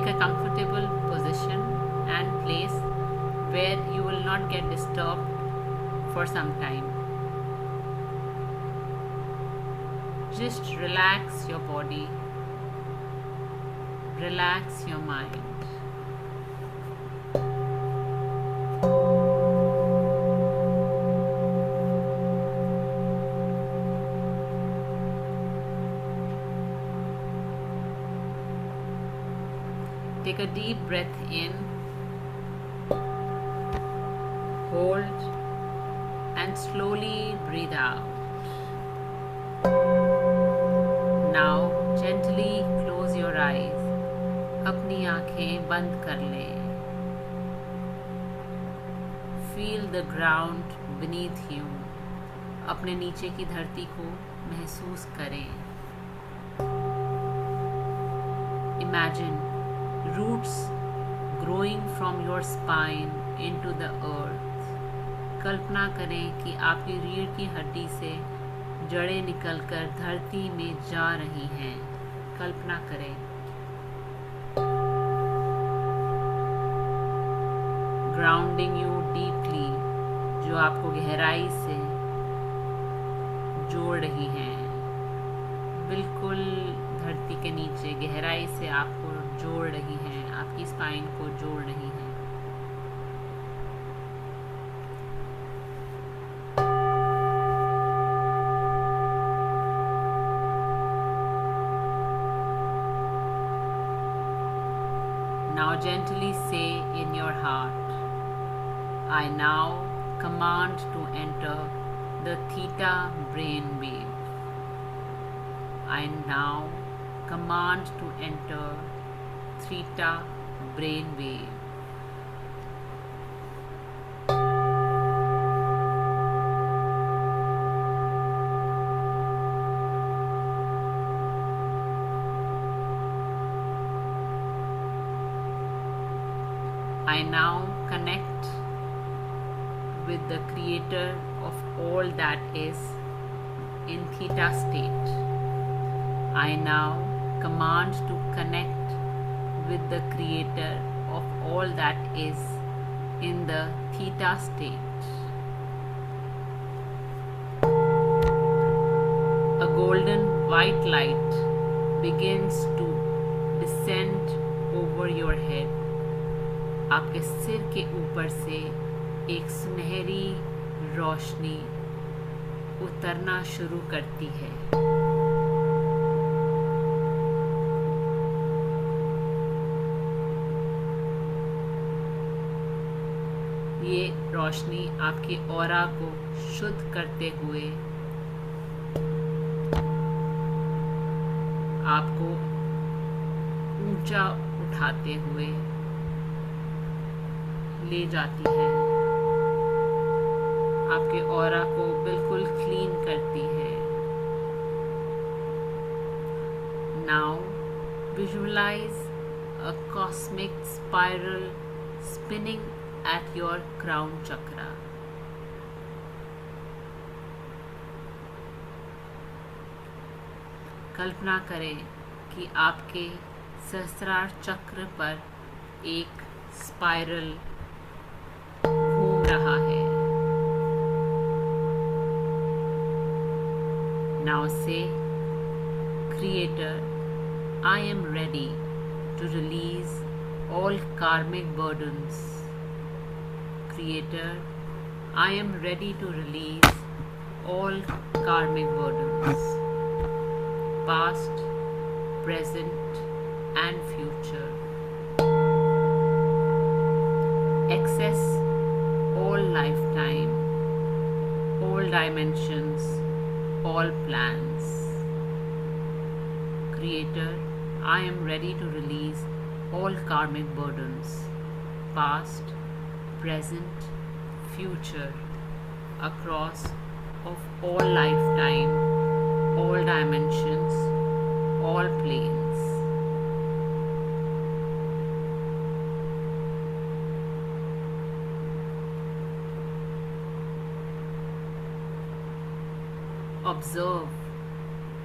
a comfortable position and place where you will not get disturbed for some time. Just relax your body, relax your mind. Take a deep breath in, hold, and slowly breathe out. Now gently close your eyes. अपनी आंखें बंद कर लें. Feel the ground beneath you. अपने नीचे की धरती को महसूस करें. Imagine roots growing from your spine into the earth. कल्पना करें कि आपकी रीढ़ की हड्डी से जड़ें निकलकर धरती में जा रही हैं. कल्पना करें. Grounding you deeply, जो आपको गहराई से जोड़ रही हैं. बिल्कुल धरती के नीचे गहराई से आपको जोड़ रही हैं, आपकी स्पाइन को जोड़ रही हैं. Now gently say in your heart, I now command to enter the theta brain wave. I now command to enter theta brain wave. I now connect with the creator of all that is in theta state. I now command to connect with the creator of all that is in the theta state. A golden white light begins to descend over your head. आपके सिर के ऊपर से एक सुनहरी रोशनी उतरना शुरू करती है. ये रोशनी आपके ऑरा को शुद्ध करते हुए आपको ऊंचा उठाते हुए ले जाती है. आपके ऑरा को बिल्कुल क्लीन करती है. Now visualize a cosmic spiral spinning at your crown chakra. कल्पना करें कि आपके सहस्त्रार चक्र पर एक स्पाइरल घूम रहा है. Now say, Creator, I am ready to release all karmic burdens. Creator, I am ready to release all karmic burdens, past, present, and future. Access all lifetime, all dimensions, all plans. Creator, I am ready to release all karmic burdens, past, present, future, across of all lifetime, all dimensions, all planes. Observe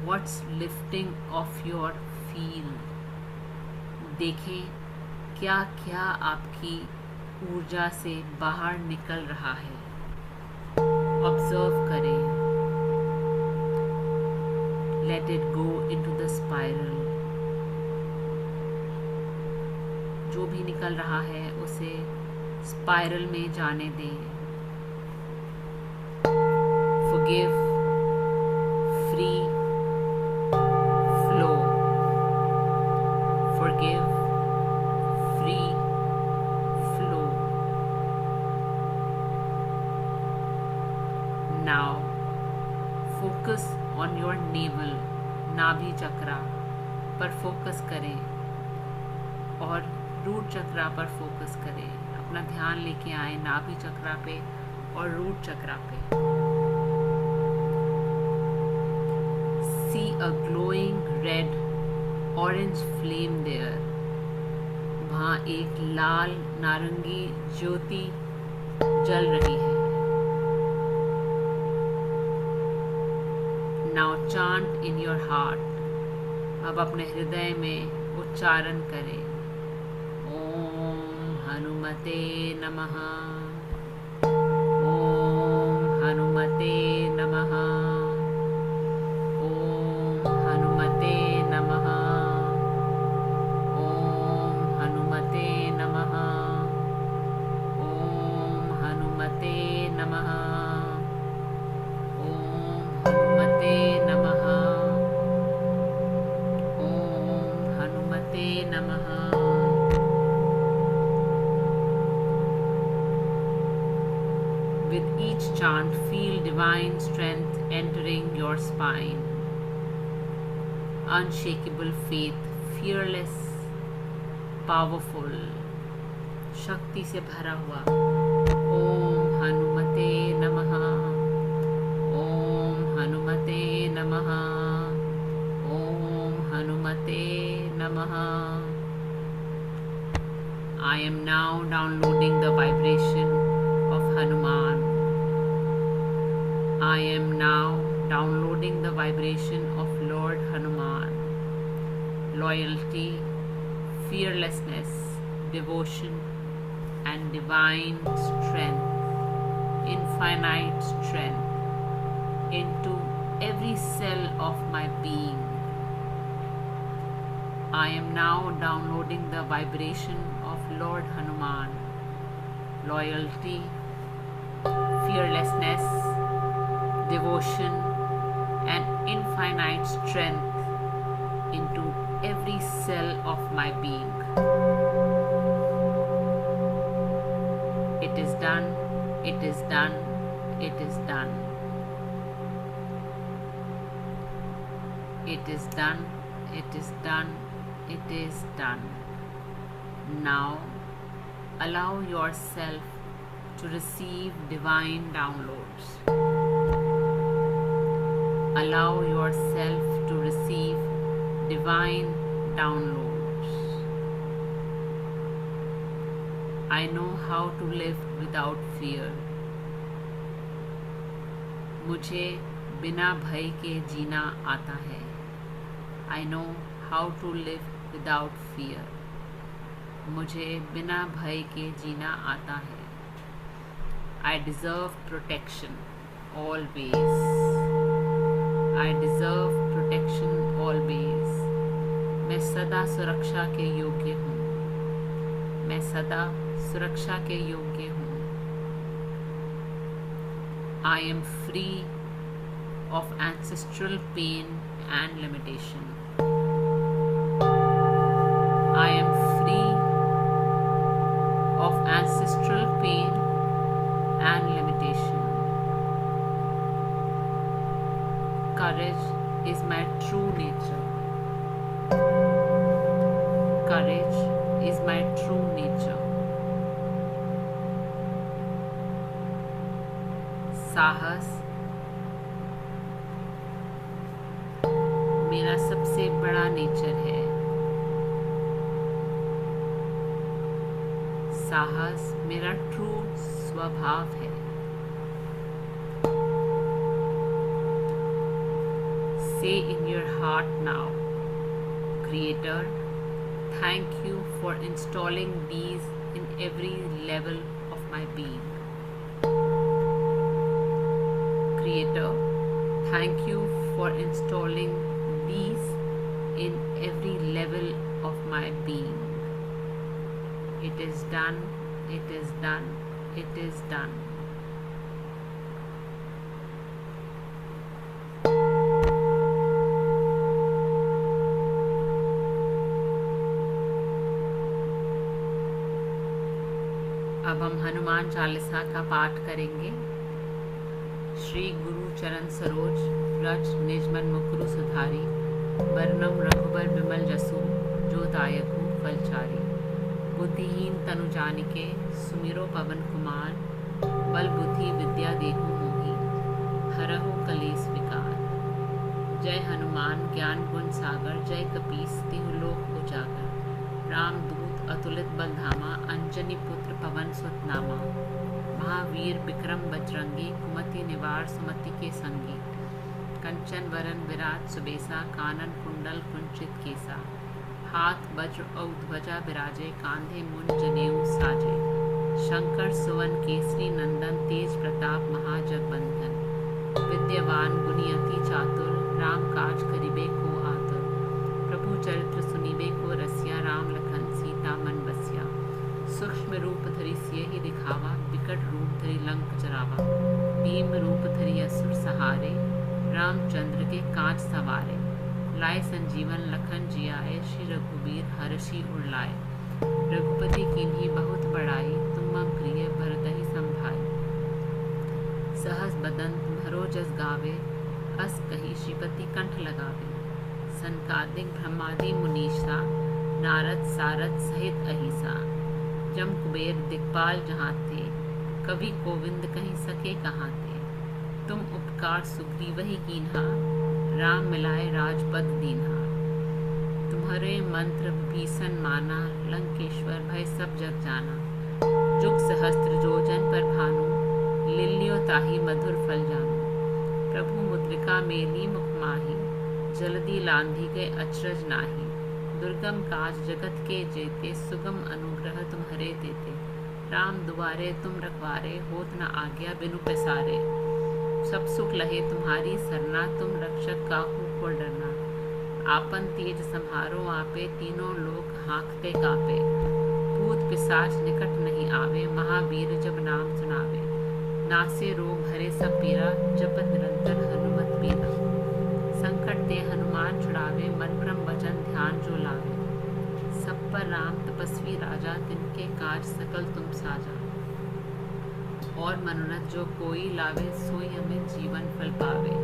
what's lifting off your field. देखें क्या क्या आपकी ऊर्जा से बाहर निकल रहा है, ऑब्जर्व करें। Let it go into the spiral. जो भी निकल रहा है उसे स्पाइरल में जाने दें। Forgive, free, flow. Forgive, free, flow. Now focus on your naval, नाभि चक्रा पर फोकस करें और रूट चक्रा पर फोकस करें। अपना ध्यान लेके आए नाभि चक्रा पे और रूट चक्रा पे। See a glowing red orange flame there. वहाँ एक लाल नारंगी ज्योति जल रही है। Now chant in your heart. अब अपने हृदय में उच्चारण करें, ओम हनुमते नमः, ओम हनुमते नमः, ओम हनुमते नमः, ओम हनुमते नमः, ओम हनुमते नमः, ओम हनुमते नमः, ओम हनुमते नमः। With each chant, feel divine strength entering your spine. Unshakable faith, fearless, powerful, शक्ति से भरा हुआ। ओम हनुमते नमः, ओम हनुमते नमः, ओम हनुमते नमः। I am now downloading the vibration of Hanuman. I am now downloading the vibration of Lord Hanuman. Loyalty, fearlessness, devotion, and divine strength, infinite strength into every cell of my being. I am now downloading the vibration of Lord Hanuman. Loyalty, fearlessness, devotion, and infinite strength into every cell of my being. It is done, it is done, it is done. It is done, it is done, it is done. Now, allow yourself to receive divine downloads. Allow yourself to receive divine downloads. I know how to live without fear. मुझे बिना भय के जीना आता है। I know how to live without fear. मुझे बिना भय के जीना आता है। I deserve protection always. I deserve protection always. मैं सदा सुरक्षा के योग्य हूँ। मैं सदा सुरक्षा के योग्य हूँ। I am free of ancestral pain and limitation. I am free of ancestral pain and limitation. Courage is my true nature. Courage is my true nature. साहस मेरा सबसे बड़ा नेचर है। साहस मेरा ट्रू स्वभाव है। Say in your heart now, Creator, thank you for installing these in every level of my being. Creator, thank you for installing these in every level of my being. It is done, it is done, it is done. अब हम हनुमान चालीसा का पाठ करेंगे। श्री गुरु चरण सरोज रज निजमन मुकुरु सुधारी, वर्णम रघुबर विमल जसु जो दायकु फलचारी। बुद्धिहीन तनु जानिके सुमिरो पवन कुमार, बल बुद्धि विद्या देहु मोहि हरहु कलेस विकार। जय हनुमान ज्ञान गुण सागर, जय कपीस तिहु लोक उजागर। रामदूत अतुलित बल धामा, अंजनी पुत्र पवन सुत नामा। महावीर विक्रम बजरंगी, कुमति निवार सुमति के संगी। कंचन वरन विराट सुबेसा, कानन कुंडल कुंचित केसा। हाथ वज्र और ध्वजा विराजे, कांधे मुंज जनेऊ साजे। शंकर सुवन केसरी नंदन, तेज प्रताप महाजगबंधन। विद्यावान गुणी अति चातुर, राम काज करिबे को आतुर। प्रभु चरित्र सुनिबे को रसिया, राम लखन सीता मन बसिया। सूक्ष्म रूप धरि सियहि दिखावा, विकट रूप धरि लंक जरावा। भीम रूप धरि असुर सहारे, रामचंद्र के काज सवारे। लाए संजीवन लखन जियाए, श्री रघुबीर हर्षि उर लाए। रघुपति कीन्ही बहुत बड़ाई, तुम मम प्रिय भरतहि संभाई। सहस बदन तुम्हरो जस गावे, अस कही श्रीपति कंठ लगावे। सनकादिक ब्रह्मादि मुनीषा, नारद सारद सहित अहिसा। जम कुबेर दिक्पाल जहाँ थे, कवि कोविंद कहीं सके कहाँ थे। तुम उपकार सुग्रीवहि कीन्हा, राम मिलाए राजपद दीन्हा। तुम्हारे मंत्र भीषण माना, लंकेश्वर भय सब जग जाना। जुग सहस्त्र जोजन पर भानु, लिल्यो ताहि मधुर फल जानू। प्रभु मुद्रिका मेली मुख माही, जल्दी लांधी गए अचरज नाही। दुर्गम काज जगत के जेते, सुगम अनुग्रह तुम्हारे देते। राम दुआरे तुम रखवारे, होत न आज्ञा बिनु पैसारे। सब सुख लहे तुम्हारी सरना, तुम रक्षक काहू को डरना। आपन तेज सम्हारो आपे, तीनों लोग हाँकते कापे। भूत पिशाच निकट नहीं आवे, महावीर जब नाम सुनावे। नासे रोग हरे सब पीरा, जपत निरंतर हनुमत पीरा। संकट ते हनुमान छुड़ावे, मन क्रम वचन ध्यान जो लावे। सब पर राम तपस्वी राजा, तिनके काज सकल तुम साजा। और मनोरथ जो कोई लावे, सोई अमित जीवन फल पावे।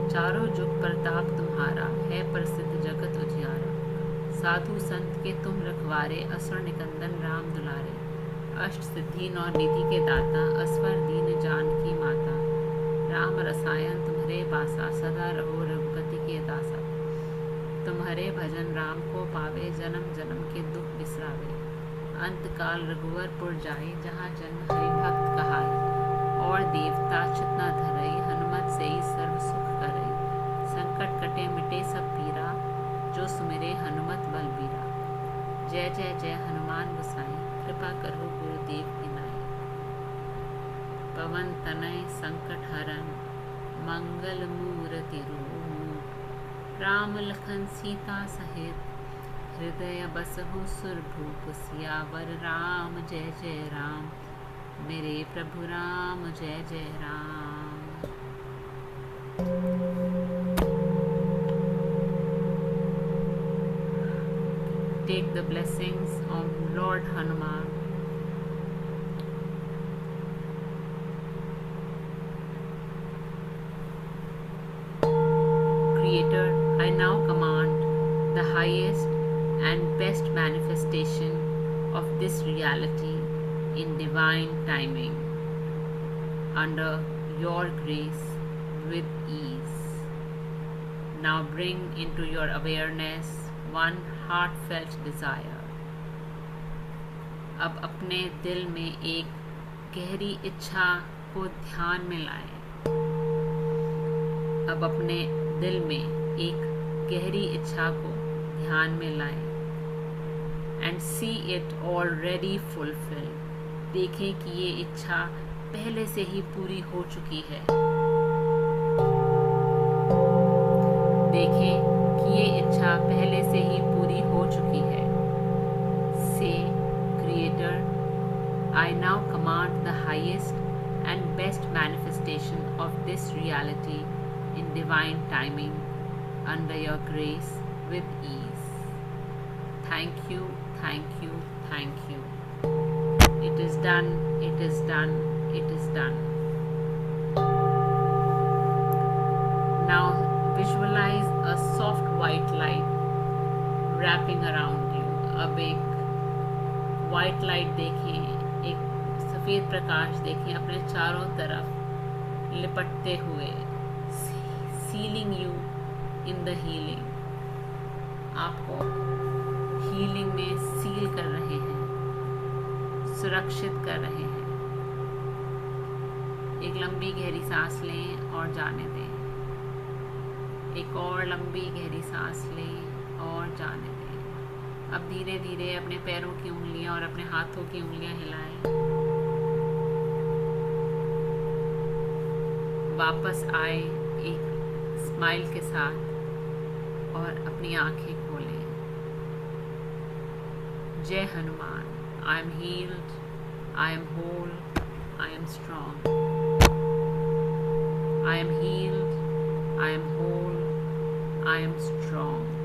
चारों जुग प्रताप तुम्हारा, है प्रसिद्ध जगत उजियारा। साधु संत के तुम रखवारे, असुर निकंदन राम दुलारे। अष्ट सिद्धि नौ निधि के दाता, असवर दीन जानकी माता। राम रसायन तुम्हारे बासा, सदा रहो रघुपति के दासा। तुम्हारे भजन राम को पावे, जन्म जन्म के दुख बिसरावे। अंत काल रघुवरपुर जाए, जहाँ जन्म हरि भक्त कहाई। और देवता चित न धरई, हनुमत से ही सर्व सुख करई। संकट कटे मिटे सब पीरा, जो सुमिरे हनुमत बलबीरा। जय जय जय हनुमान गोसाई, कृपा करो गुरुदेव की नाई। पवन तनय संकट हरन, मंगल मूर्ति रूप। राम लखन सीता सहित, हृदय बसहु सुरभूप। सियावर राम जय जय राम, मेरे प्रभु राम जय जय Ram. Take the blessings of Lord Hanuman. Creator, I now command the highest and best manifestation of this reality in divine timing, under your grace, with ease. Now bring into your awareness one heartfelt desire. अब अपने दिल में एक गहरी इच्छा को ध्यान में लाएं। अब अपने दिल में एक गहरी इच्छा को ध्यान में लाएं। and see it already fulfilled. देखें कि ये इच्छा पहले से ही पूरी हो चुकी है। देखें कि ये इच्छा पहले से ही पूरी हो चुकी है। Say, Creator, I now command the highest and best manifestation of this reality in divine timing under your grace with ease. Thank you, thank you, thank you. It is done, it is done, it is done. Now visualize a soft white light wrapping around you. अब एक white light देखें, एक सफ़ेद प्रकाश देखें अपने चारों तरफ लिपटते हुए, sealing you in the healing. आपको हीलिंग में सील कर रहे हैं, सुरक्षित कर रहे हैं। एक लंबी गहरी सांस लें और जाने दें। एक और लंबी गहरी सांस लें और जाने दें। अब धीरे धीरे अपने पैरों की उंगलियां और अपने हाथों की उंगलियां हिलाएं। वापस आए एक स्माइल के साथ और अपनी आंखें खोलें। जय Hanuman. I am healed, I am whole, I am strong. I am healed, I am whole, I am strong.